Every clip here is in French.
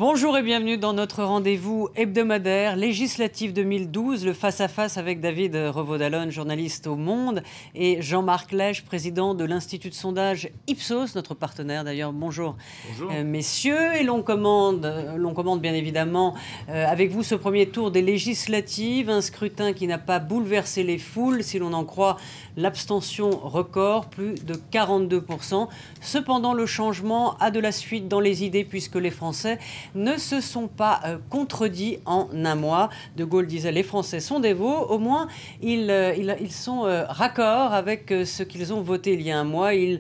Bonjour et bienvenue dans notre rendez-vous hebdomadaire législatif 2012, le face-à-face avec David Revaud-Dallon, journaliste au Monde, et Jean-Marc Lèche, président de l'Institut de sondage Ipsos, notre partenaire d'ailleurs. Bonjour, messieurs. Et l'on commande bien évidemment avec vous ce premier tour des législatives, un scrutin qui n'a pas bouleversé les foules, si l'on en croit l'abstention record, plus de 42%. Cependant, le changement a de la suite dans les idées puisque les Français ne se sont pas contredits en un mois. De Gaulle disait « les Français sont des veaux ». Au moins, ils sont raccords avec ce qu'ils ont voté il y a un mois. Ils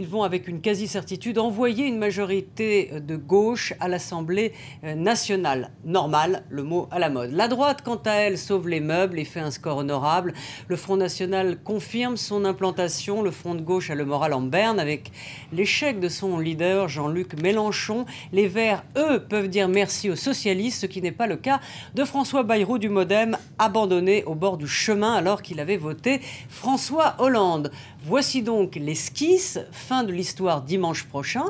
vont avec une quasi-certitude envoyer une majorité de gauche à l'Assemblée nationale. Normal, le mot à la mode. La droite, quant à elle, sauve les meubles et fait un score honorable. Le Front national confirme son implantation. Le Front de gauche a le moral en berne avec l'échec de son leader Jean-Luc Mélenchon. Les Verts, eux, peuvent dire merci aux socialistes, ce qui n'est pas le cas de François Bayrou du Modem, abandonné au bord du chemin alors qu'il avait voté François Hollande. Voici donc l'esquisse, fin de l'histoire dimanche prochain.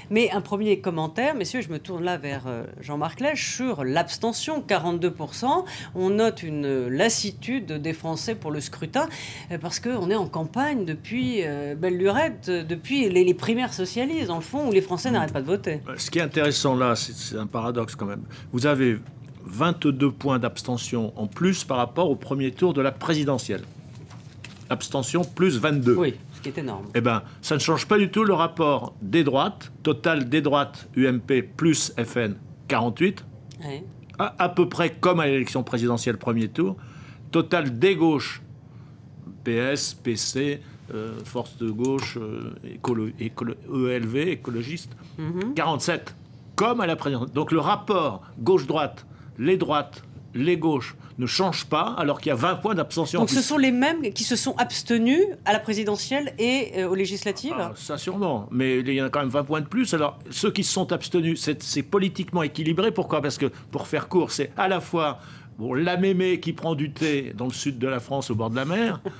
Mais un premier commentaire, messieurs, je me tourne là vers Jean-Marc Lèche, sur l'abstention, 42%. On note une lassitude des Français pour le scrutin, parce qu'on est en campagne depuis belle lurette, depuis les primaires socialistes, dans le fond, où les Français n'arrêtent pas de voter. Ce qui est intéressant là, c'est un paradoxe quand même. Vous avez 22 points d'abstention en plus par rapport au premier tour de la présidentielle. Abstention plus 22. Oui, ce qui est énorme. Eh bien, ça ne change pas du tout le rapport des droites. Total des droites, UMP plus FN, 48. Oui. À peu près comme à l'élection présidentielle premier tour. Total des gauches, PS, PC, Force de gauche, ELV, écologiste, 47. Comme à la présidentielle. Donc le rapport gauche-droite, les gauches, ne change pas, alors qu'il y a 20 points d'abstention. Donc ce sont les mêmes qui se sont abstenus à la présidentielle et aux législatives? Ça sûrement, mais il y en a quand même 20 points de plus. Alors ceux qui se sont abstenus, c'est politiquement équilibré. Pourquoi? Parce que, pour faire court, c'est à la fois la mémé qui prend du thé dans le sud de la France, au bord de la mer. Vous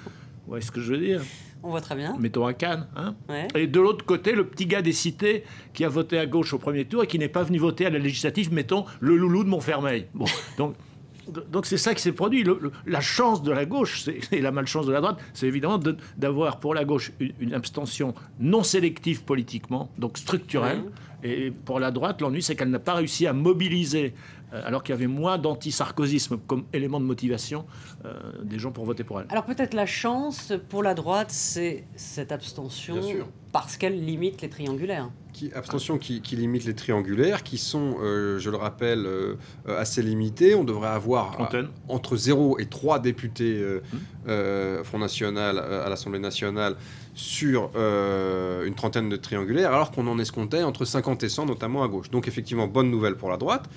voyez ce que je veux dire? On voit très bien. Mettons à Cannes. Hein, ouais. Et de l'autre côté, le petit gars des cités qui a voté à gauche au premier tour et qui n'est pas venu voter à la législative, mettons le loulou de Montfermeil. Bon, donc c'est ça qui s'est produit. La chance de la gauche et la malchance de la droite, c'est évidemment d'avoir pour la gauche une abstention non sélective politiquement, donc structurelle. Ouais. Et pour la droite, l'ennui, c'est qu'elle n'a pas réussi à mobiliser, alors qu'il y avait moins d'anti-sarkozysme comme élément de motivation des gens pour voter pour elle. Alors peut-être la chance pour la droite, c'est cette abstention parce qu'elle limite les triangulaires. Abstention qui limite les triangulaires, qui sont, je le rappelle, assez limités. On devrait avoir entre 0 et 3 députés Front National à l'Assemblée nationale sur une trentaine de triangulaires, alors qu'on en escomptait entre 50 et 100, notamment à gauche. Donc effectivement, bonne nouvelle pour la droite.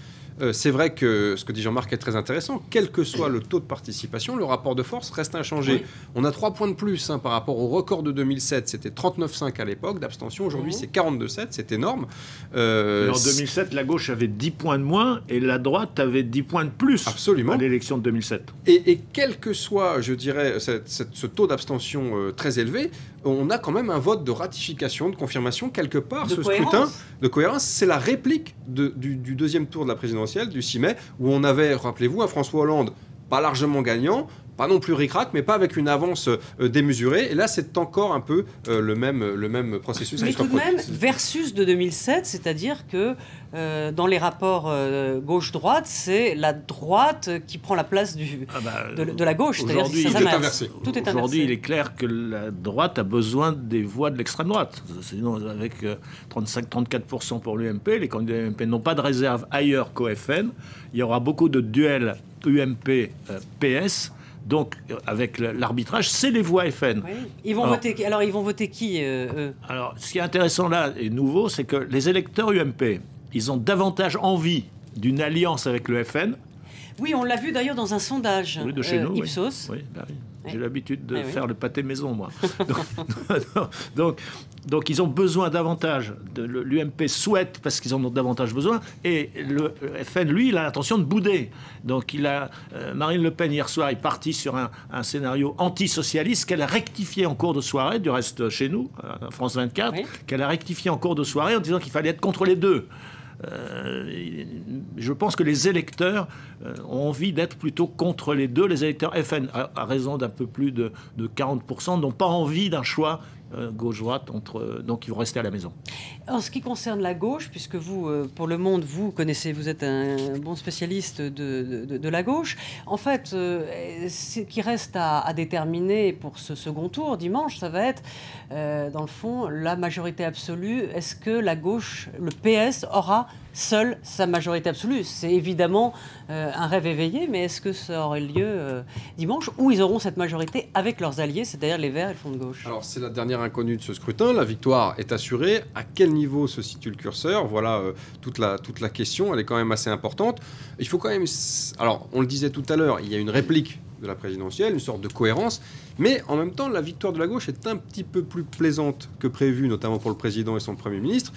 C'est vrai que ce que dit Jean-Marc est très intéressant. Quel que soit le taux de participation, le rapport de force reste inchangé. Oui. On a 3 points de plus par rapport au record de 2007. C'était 39,5 à l'époque d'abstention. Aujourd'hui, c'est 42,7. C'est énorme. En 2007, la gauche avait 10 points de moins et la droite avait 10 points de plus. Absolument. À l'élection de 2007. Et quel que soit, je dirais, ce taux d'abstention très élevé, on a quand même un vote de ratification, de confirmation, quelque part. Ce scrutin de cohérence, c'est la réplique du deuxième tour de la présidentielle du 6 mai, où on avait, rappelez-vous, un François Hollande pas largement gagnant, pas non plus ric-rac, mais pas avec une avance démesurée. Et là, c'est encore un peu le même processus. Mais tout de même, versus de 2007, c'est-à-dire que dans les rapports gauche-droite, c'est la droite qui prend la place de la gauche. C'est-à-dire que tout est inversé. Aujourd'hui, il est clair que la droite a besoin des voix de l'extrême droite. Sinon, avec 35-34% pour l'UMP, les candidats UMP n'ont pas de réserve ailleurs qu'au FN. Il y aura beaucoup de duels UMP-PS. Donc, avec l'arbitrage, c'est les voix FN. Oui. Ils vont voter qui, eux? Alors, ce qui est intéressant là et nouveau, c'est que les électeurs UMP, ils ont davantage envie d'une alliance avec le FN. Oui, on l'a vu d'ailleurs dans un sondage de chez nous, Ipsos. Oui. J'ai l'habitude de faire le pâté maison, moi. Donc, ils ont besoin davantage. L'UMP souhaite, parce qu'ils en ont davantage besoin, et le FN, lui, il a l'intention de bouder. Donc, Marine Le Pen, hier soir, est partie sur un scénario antisocialiste qu'elle a rectifié en cours de soirée, du reste chez nous, France 24, qu'elle a rectifié en cours de soirée en disant qu'il fallait être contre les deux. je pense que les électeurs ont envie d'être plutôt contre les deux. Les électeurs FN, à raison d'un peu plus de 40%, n'ont pas envie d'un choix gauche-droite, donc ils vont rester à la maison. En ce qui concerne la gauche, puisque vous, pour Le Monde, vous êtes un bon spécialiste de la gauche, en fait, ce qui reste à déterminer pour ce second tour, dimanche, ça va être, dans le fond, la majorité absolue. Est-ce que la gauche, le PS, aura seule sa majorité absolue? C'est évidemment un rêve éveillé, mais est-ce que ça aurait lieu dimanche, où ils auront cette majorité avec leurs alliés, c'est-à-dire les Verts et le Front de gauche? Alors, c'est la dernière inconnue de ce scrutin. La victoire est assurée. À quel niveau se situe le curseur? Voilà toute la question. Elle est quand même assez importante. Il faut quand même... Alors, on le disait tout à l'heure, il y a une réplique de la présidentielle, une sorte de cohérence. Mais en même temps, la victoire de la gauche est un petit peu plus plaisante que prévu, notamment pour le président et son Premier ministre,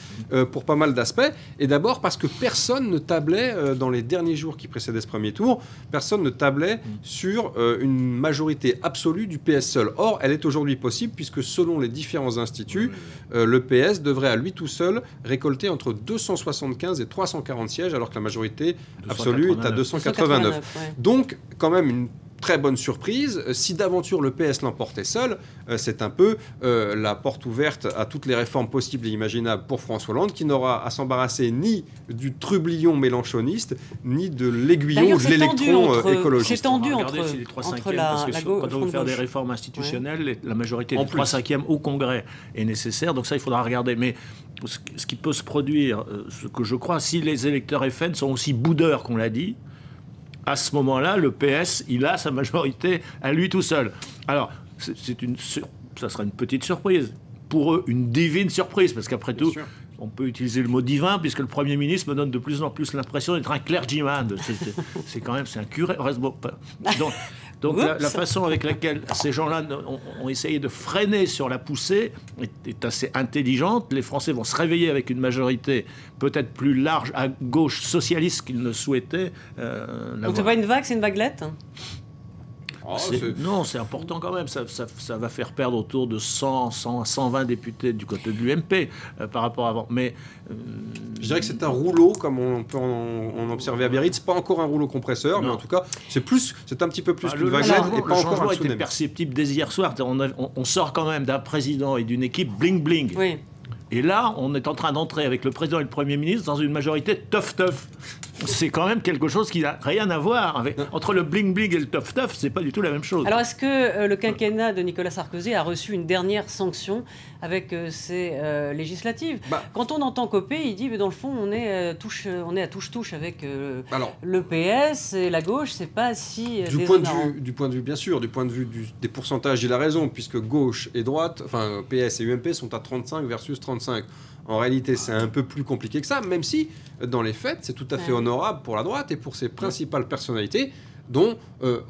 pour pas mal d'aspects. Et d'abord parce que personne ne tablait, dans les derniers jours qui précédaient ce premier tour, personne ne tablait sur une majorité absolue du PS seul. Or, elle est aujourd'hui possible, puisque selon les différents instituts, le PS devrait à lui tout seul récolter entre 275 et 340 sièges, alors que la majorité absolue est à 289. Ouais. Donc, quand même une très bonne surprise. Si d'aventure le PS l'emportait seul, c'est un peu la porte ouverte à toutes les réformes possibles et imaginables pour François Hollande, qui n'aura à s'embarrasser ni du trublion mélanchoniste, ni de l'aiguillon ou de l'électron écologiste. C'est tendu entre la gauche. Quand on veut faire des réformes institutionnelles, la majorité des 3/5 au Congrès est nécessaire. Donc ça, il faudra regarder. Mais ce qui peut se produire, ce que je crois, si les électeurs FN sont aussi boudeurs qu'on l'a dit, à ce moment-là, le PS, il a sa majorité à lui tout seul. Alors, ça sera une petite surprise. Pour eux, une divine surprise, parce qu'après tout, on peut utiliser le mot divin, puisque le Premier ministre me donne de plus en plus l'impression d'être un clergyman. C'est un curé. Donc la façon avec laquelle ces gens-là ont essayé de freiner sur la poussée est assez intelligente. Les Français vont se réveiller avec une majorité peut-être plus large à gauche socialiste qu'ils ne souhaitaient. Donc c'est pas une vague, c'est une vaguelette? Non, c'est important quand même. Ça va faire perdre autour de 100 à 120 députés du côté de l'UMP par rapport à avant. Mais je dirais que c'est un rouleau, comme on peut en observer à Biarritz. C'est pas encore un rouleau compresseur, mais en tout cas, c'est un petit peu plus qu'une vaguelette. Le changement était perceptible dès hier soir. On sort quand même d'un président et d'une équipe bling-bling. Oui. Et là, on est en train d'entrer avec le président et le Premier ministre dans une majorité tough-tough. C'est quand même quelque chose qui n'a rien à voir avec... Entre le bling-bling et le tough-tough, c'est pas du tout la même chose. Alors, est-ce que le quinquennat de Nicolas Sarkozy a reçu une dernière sanction avec ces législatives? Quand on entend Copé, il dit, mais dans le fond, on est à touche-touche avec le PS et la gauche, c'est pas si déshonorant. Du point de vue, bien sûr, du point de vue des pourcentages, il a raison, puisque gauche et droite, enfin PS et UMP sont à 35 versus 35. En réalité, c'est un peu plus compliqué que ça, même si, dans les faits, c'est tout à fait honorable pour la droite et pour ses principales personnalités, dont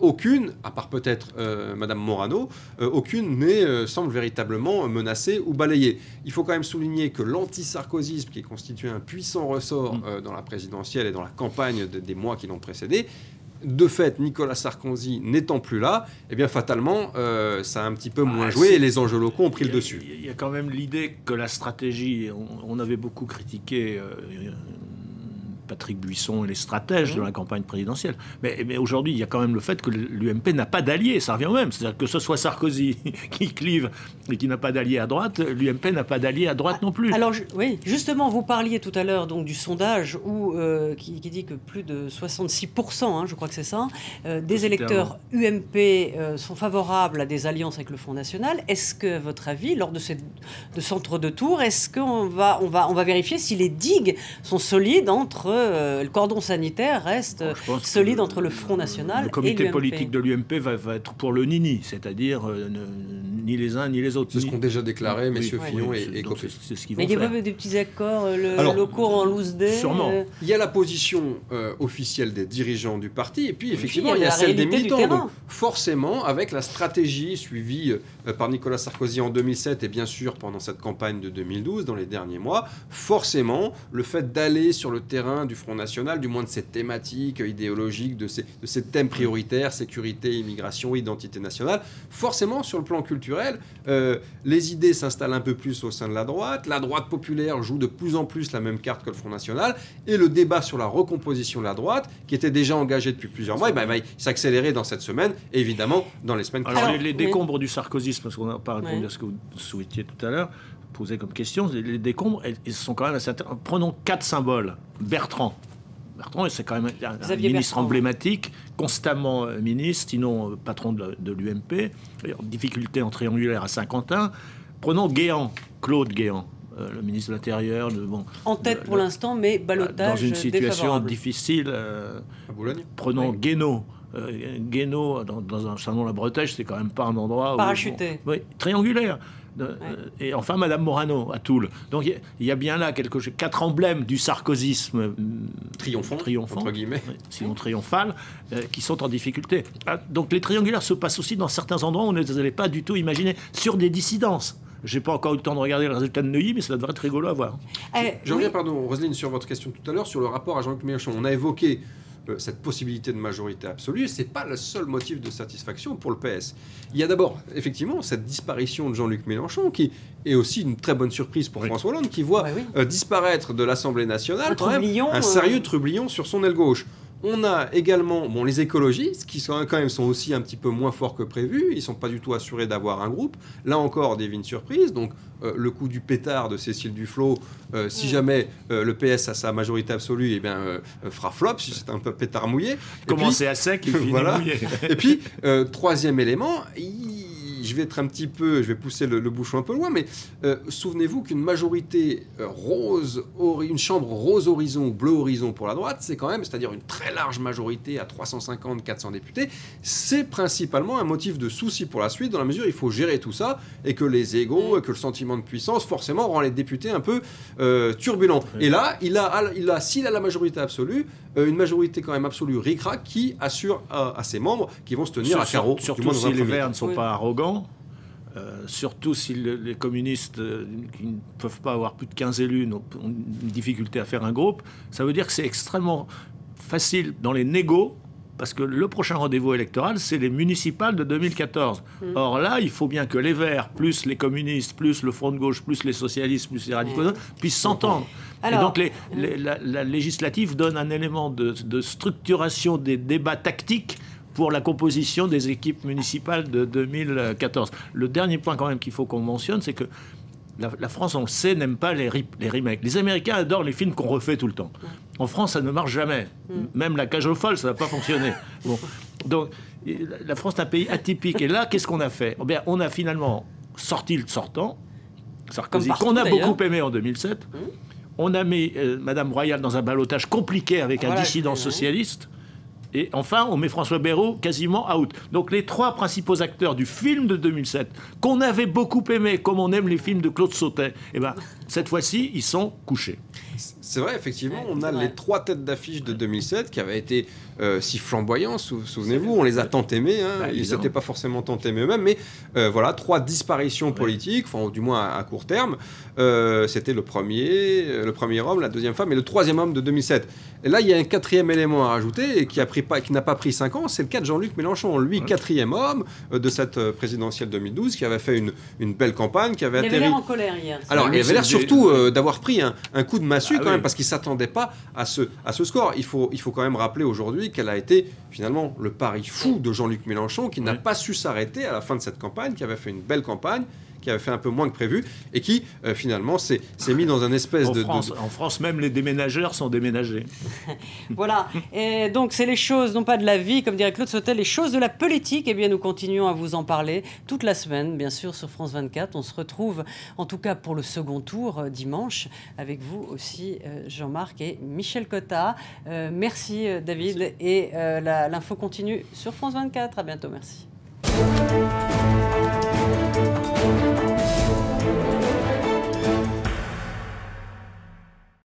aucune, à part peut-être Madame Morano, aucune semble véritablement menacée ou balayée. Il faut quand même souligner que l'anti-sarkozysme, qui constitue un puissant ressort dans la présidentielle et dans la campagne des mois qui l'ont précédé, de fait, Nicolas Sarkozy n'étant plus là, eh bien fatalement, ça a un petit peu moins joué et les enjeux locaux ont pris le dessus. Il y a quand même l'idée que la stratégie, on avait beaucoup critiqué Patrick Buisson et les stratèges de la campagne présidentielle. Mais aujourd'hui, il y a quand même le fait que l'UMP n'a pas d'alliés, ça revient au même. C'est-à-dire que ce soit Sarkozy qui clive et qui n'a pas d'alliés à droite, l'UMP n'a pas d'alliés à droite non plus. Alors, oui, justement, vous parliez tout à l'heure donc, du sondage qui dit que plus de 66%, je crois que c'est ça, des électeurs UMP sont favorables à des alliances avec le Front National. Est-ce que, à votre avis, lors de ce entre-deux-tours, est-ce qu'on va vérifier si les digues sont solides entre le cordon sanitaire reste solide entre le Front National et l'UMP. Le comité politique de l'UMP va être pour le nini, c'est-à-dire ni les uns ni les autres. C'est ce qu'ont déjà déclaré messieurs Fillon et Copé. C'est ce qu'ils vont faire. Mais il y a pas des petits accords locaux en loose day. Sûrement. Il y a la position officielle des dirigeants du parti et puis effectivement il y a celle des militants. Donc, forcément, avec la stratégie suivie par Nicolas Sarkozy en 2007 et bien sûr pendant cette campagne de 2012, dans les derniers mois, forcément, le fait d'aller sur le terrain du Front National, du moins de ces thématiques idéologiques, de ces thèmes prioritaires, sécurité, immigration, identité nationale, forcément, sur le plan culturel, naturel. Les idées s'installent un peu plus au sein de la droite populaire joue de plus en plus la même carte que le Front National, et le débat sur la recomposition de la droite, qui était déjà engagé depuis plusieurs mois, il va s'accélérer dans cette semaine, et évidemment dans les semaines qui viennent. Alors les décombres du sarkozysme, parce qu'on n'a pas répondu à ce que vous souhaitiez tout à l'heure, poser comme question, les décombres, ils sont quand même assez intéressants. Prenons 4 symboles. Bertrand, c'est quand même un ministre emblématique, constamment ministre, sinon patron de l'UMP, difficulté en triangulaire à Saint-Quentin. Prenons Guéant, Claude Guéant, le ministre de l'Intérieur. En tête pour l'instant, mais ballottage dans une situation difficile. À Boulogne. Prenons Guénaud. Guénaud, dans un salon de la Bretèche, c'est quand même pas un endroit parachuté. Oui, triangulaire. Et enfin, Madame Morano, à Toul. Donc, il y a bien là 4 emblèmes du sarkozysme triomphant entre guillemets, sinon triomphal, qui sont en difficulté. Donc, les triangulaires se passent aussi dans certains endroits où on ne les avait pas du tout imaginés, sur des dissidences. J'ai pas encore eu le temps de regarder le résultat de Neuilly, mais ça devrait être rigolo à voir. Je reviens, Roselyne, sur votre question tout à l'heure, sur le rapport à Jean-Luc Mélenchon. On a évoqué cette possibilité de majorité absolue, c'est pas le seul motif de satisfaction pour le PS. Il y a d'abord, effectivement, cette disparition de Jean-Luc Mélenchon, qui est aussi une très bonne surprise pour François Hollande, qui voit disparaître de l'Assemblée nationale quand même un sérieux trublion sur son aile gauche. On a également les écologistes qui sont aussi un petit peu moins forts que prévu. Ils ne sont pas du tout assurés d'avoir un groupe. Là encore, des vignes surprises. Donc, le coup du pétard de Cécile Duflot, si jamais le PS a sa majorité absolue, fera flop, si c'est un peu pétard mouillé. Commencer à sec, il finit mouillé. Et puis, troisième élément, je vais pousser le bouchon un peu loin, mais souvenez-vous qu'une majorité rose, une chambre rose horizon ou bleu horizon pour la droite, c'est-à-dire une très large majorité à 350-400 députés, c'est principalement un motif de souci pour la suite, dans la mesure où il faut gérer tout ça, et que les égos, et que le sentiment de puissance, forcément, rend les députés un peu turbulents. Et là, s'il a la majorité absolue, une majorité quand même absolue ric-rac qui assure à ses membres qui vont se tenir à carreau. Surtout si les Verts ne sont pas arrogants. Surtout si les communistes qui ne peuvent pas avoir plus de 15 élus ont une difficulté à faire un groupe, ça veut dire que c'est extrêmement facile dans les négos, parce que le prochain rendez-vous électoral, c'est les municipales de 2014. Or là, il faut bien que les Verts, plus les communistes, plus le Front de gauche, plus les socialistes, plus les radicaux, puissent s'entendre. Et donc la législative donne un élément de structuration des débats tactiques pour la composition des équipes municipales de 2014. Le dernier point quand même qu'il faut qu'on mentionne, c'est que la France, on le sait, n'aime pas les remakes. Les Américains adorent les films qu'on refait tout le temps. En France, ça ne marche jamais. Même La Cage aux folles, ça n'a pas fonctionné. Donc, la France est un pays atypique. Et là, qu'est-ce qu'on a fait ? On a finalement sorti le sortant, Sarkozy, qu'on a beaucoup aimé en 2007. On a mis Madame Royal dans un ballottage compliqué avec un dissident socialiste. Et enfin, on met François Bayrou quasiment out. Donc les 3 principaux acteurs du film de 2007, qu'on avait beaucoup aimé, comme on aime les films de Claude Sautet, cette fois-ci, ils sont couchés. C'est vrai, effectivement, on a les 3 têtes d'affiche de 2007 qui avaient été si flamboyants, souvenez-vous, on les a tant aimés, ils n'étaient pas forcément tant aimés eux-mêmes, mais 3 disparitions politiques, enfin du moins à court terme. C'était le premier homme, la deuxième femme et le 3e homme de 2007. Et là, il y a un 4e élément à rajouter et qui n'a pas pris 5 ans, c'est le cas de Jean-Luc Mélenchon. Lui, 4e homme de cette présidentielle 2012, qui avait fait une belle campagne, qui avait atterri... Il avait l'air en colère hier. Alors, il avait l'air surtout d'avoir pris un coup de massue quand même, parce qu'il ne s'attendait pas à ce score. Il faut quand même rappeler aujourd'hui quel a été finalement le pari fou de Jean-Luc Mélenchon, qui n'a pas su s'arrêter à la fin de cette campagne, qui avait fait une belle campagne, qui avait fait un peu moins que prévu, et qui finalement s'est mis dans un espèce En France, même les déménageurs sont déménagés. Voilà, et donc c'est les choses, non pas de la vie, comme dirait Claude Sautet, les choses de la politique. Eh bien, nous continuons à vous en parler toute la semaine, bien sûr, sur France 24. On se retrouve, en tout cas pour le second tour, dimanche, avec vous aussi, Jean-Marc et Michel Cotta. Merci, David, et l'info continue sur France 24. À bientôt, merci.